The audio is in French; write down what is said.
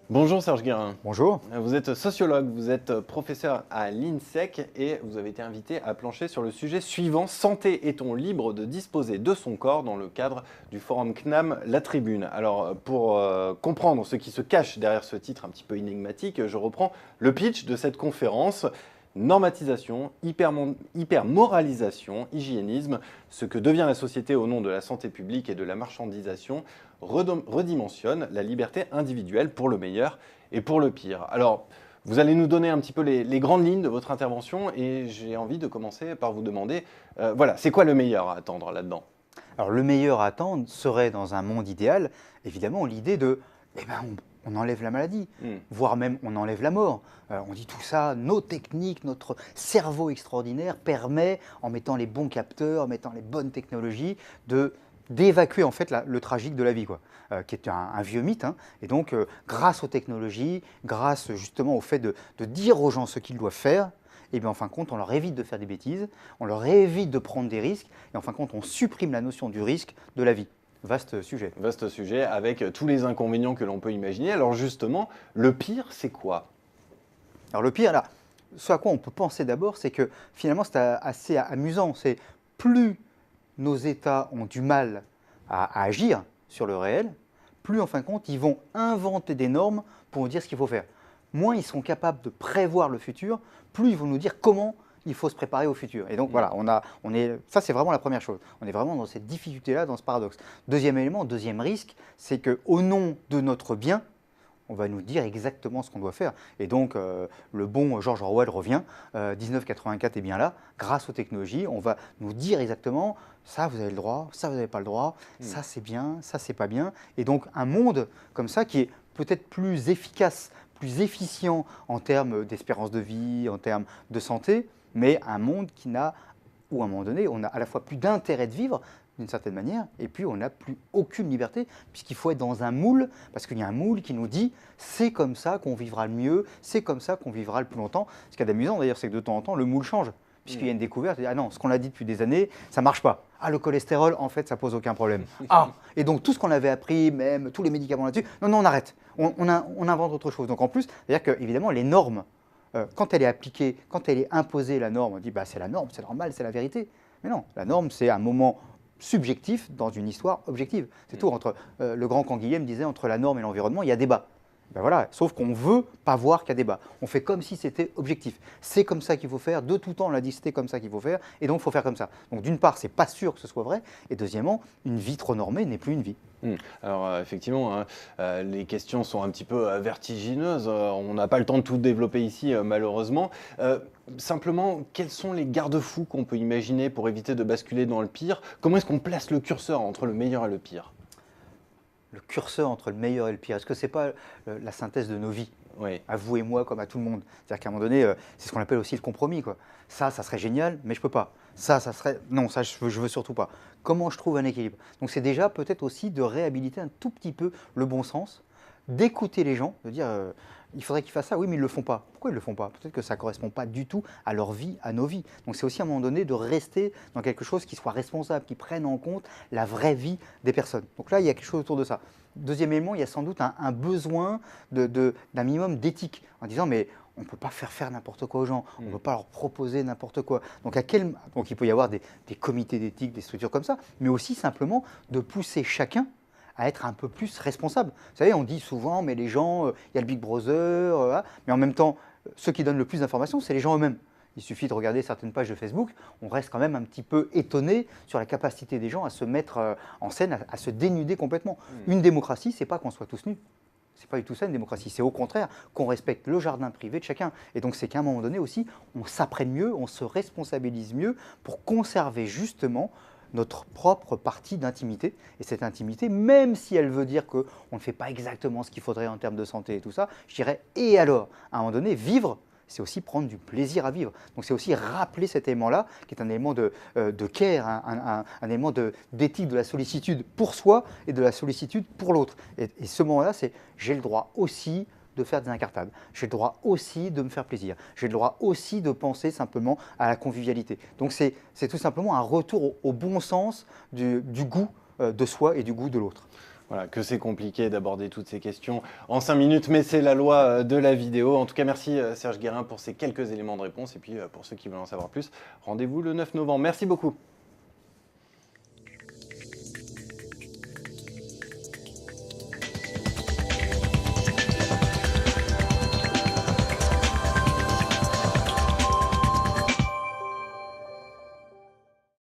Bonjour Serge Guérin. Bonjour. Vous êtes sociologue, vous êtes professeur à l'INSEC et vous avez été invité à plancher sur le sujet suivant: Santé, est-on libre de disposer de son corps, dans le cadre du forum CNAM La Tribune. Alors pour comprendre ce qui se cache derrière ce titre un petit peu énigmatique, je reprends le pitch de cette conférence. Normatisation, hypermoralisation, hygiénisme, ce que devient la société au nom de la santé publique et de la marchandisation redimensionne la liberté individuelle pour le meilleur et pour le pire. Alors, vous allez nous donner un petit peu les grandes lignes de votre intervention et j'ai envie de commencer par vous demander, voilà, c'est quoi le meilleur à attendre là-dedans? Alors le meilleur à attendre serait, dans un monde idéal, évidemment l'idée de, on enlève la maladie, voire même on enlève la mort. On dit tout ça, nos techniques, notre cerveau extraordinaire permet, en mettant les bons capteurs, en mettant les bonnes technologies, d'évacuer en fait le tragique de la vie, quoi, qui est un vieux mythe. Hein. Et donc, grâce aux technologies, grâce justement au fait de dire aux gens ce qu'ils doivent faire, et bien en fin de compte, on leur évite de faire des bêtises, on leur évite de prendre des risques, et en fin de compte, on supprime la notion du risque de la vie. Vaste sujet. Vaste sujet avec tous les inconvénients que l'on peut imaginer. Alors justement, le pire, c'est quoi? Alors le pire, là, ce à quoi on peut penser d'abord, c'est que finalement, c'est assez amusant. C'est plus nos États ont du mal à agir sur le réel, plus en fin de compte, ils vont inventer des normes pour nous dire ce qu'il faut faire. Moins ils seront capables de prévoir le futur, plus ils vont nous dire comment il faut se préparer au futur. Et donc voilà, ça c'est vraiment la première chose. On est vraiment dans cette difficulté-là, dans ce paradoxe. Deuxième élément, deuxième risque, c'est qu'au nom de notre bien, on va nous dire exactement ce qu'on doit faire. Et donc, le bon George Orwell revient, 1984 est bien là, grâce aux technologies, on va nous dire exactement, ça vous avez le droit, ça vous n'avez pas le droit, ça c'est bien, ça c'est pas bien. Et donc, un monde comme ça qui est peut-être plus efficace, plus efficient en termes d'espérance de vie, en termes de santé, mais un monde qui n'a, où à un moment donné, on a à la fois plus d'intérêt de vivre, d'une certaine manière, et puis on n'a plus aucune liberté, puisqu'il faut être dans un moule, parce qu'il y a un moule qui nous dit c'est comme ça qu'on vivra le mieux, c'est comme ça qu'on vivra le plus longtemps. Ce qui est amusant d'ailleurs, c'est que de temps en temps, le moule change, puisqu'il y a une découverte, ah non, ce qu'on a dit depuis des années, ça ne marche pas. Ah, le cholestérol, en fait, ça pose aucun problème. Ah, et donc tout ce qu'on avait appris, même tous les médicaments là-dessus, non, non, on arrête, on invente autre chose. Donc en plus, c'est-à-dire que évidemment, les normes, quand elle est appliquée, quand elle est imposée, la norme, on dit bah, c'est la norme, c'est normal, c'est la vérité. Mais non, la norme, c'est un moment subjectif dans une histoire objective. C'est tout. Entre le grand Canguilhem disait, entre la norme et l'environnement, il y a débat. Ben voilà, sauf qu'on ne veut pas voir qu'il y a débat. On fait comme si c'était objectif. C'est comme ça qu'il faut faire. De tout temps, on a dit c'était comme ça qu'il faut faire. Et donc, il faut faire comme ça. Donc, d'une part, c'est pas sûr que ce soit vrai. Et deuxièmement, une vie trop normée n'est plus une vie. Alors effectivement, hein, les questions sont un petit peu vertigineuses. On n'a pas le temps de tout développer ici, malheureusement. Simplement, quels sont les garde-fous qu'on peut imaginer pour éviter de basculer dans le pire? Comment est-ce qu'on place le curseur entre le meilleur et le pire? Le curseur entre le meilleur et le pire, est-ce que ce n'est pas la synthèse de nos vies? Oui. À vous et moi, comme à tout le monde. C'est-à-dire qu'à un moment donné, c'est ce qu'on appelle aussi le compromis, quoi. Ça serait génial, mais je ne peux pas. Ça serait… Non, ça, je veux surtout pas. Comment je trouve un équilibre? Donc c'est déjà peut-être aussi de réhabiliter un tout petit peu le bon sens, d'écouter les gens, de dire il faudrait qu'ils fassent ça, oui, mais ils ne le font pas. Pourquoi ils ne le font pas? Peut-être que ça ne correspond pas du tout à leur vie, à nos vies. Donc c'est aussi à un moment donné de rester dans quelque chose qui soit responsable, qui prenne en compte la vraie vie des personnes. Donc là, il y a quelque chose autour de ça. Deuxième élément, il y a sans doute un besoin d'un minimum d'éthique, en disant mais on ne peut pas faire n'importe quoi aux gens, on ne peut pas leur proposer n'importe quoi. Donc, donc il peut y avoir des comités d'éthique, des structures comme ça, mais aussi simplement de pousser chacun à être un peu plus responsable. Vous savez, on dit souvent, mais les gens, il y a le Big Brother, mais en même temps, ceux qui donnent le plus d'informations, c'est les gens eux-mêmes. Il suffit de regarder certaines pages de Facebook, on reste quand même un petit peu étonné sur la capacité des gens à se mettre en scène, à se dénuder complètement. Une démocratie, c'est pas qu'on soit tous nus. C'est pas du tout ça une démocratie, c'est au contraire qu'on respecte le jardin privé de chacun. Et donc c'est qu'à un moment donné aussi, on s'apprenne mieux, on se responsabilise mieux pour conserver justement notre propre partie d'intimité. Et cette intimité, même si elle veut dire qu'on ne fait pas exactement ce qu'il faudrait en termes de santé et tout ça, je dirais, et alors, à un moment donné, vivre, c'est aussi prendre du plaisir à vivre. Donc c'est aussi rappeler cet élément-là, qui est un élément de care, un élément d'éthique de la sollicitude pour soi et de la sollicitude pour l'autre. Et ce moment-là, c'est j'ai le droit aussi de faire des incartades. J'ai le droit aussi de me faire plaisir. J'ai le droit aussi de penser simplement à la convivialité. Donc c'est tout simplement un retour au bon sens du goût de soi et du goût de l'autre. Voilà, que c'est compliqué d'aborder toutes ces questions en 5 minutes, mais c'est la loi de la vidéo. En tout cas, merci Serge Guérin pour ces quelques éléments de réponse. Et puis pour ceux qui veulent en savoir plus, rendez-vous le 9 novembre. Merci beaucoup.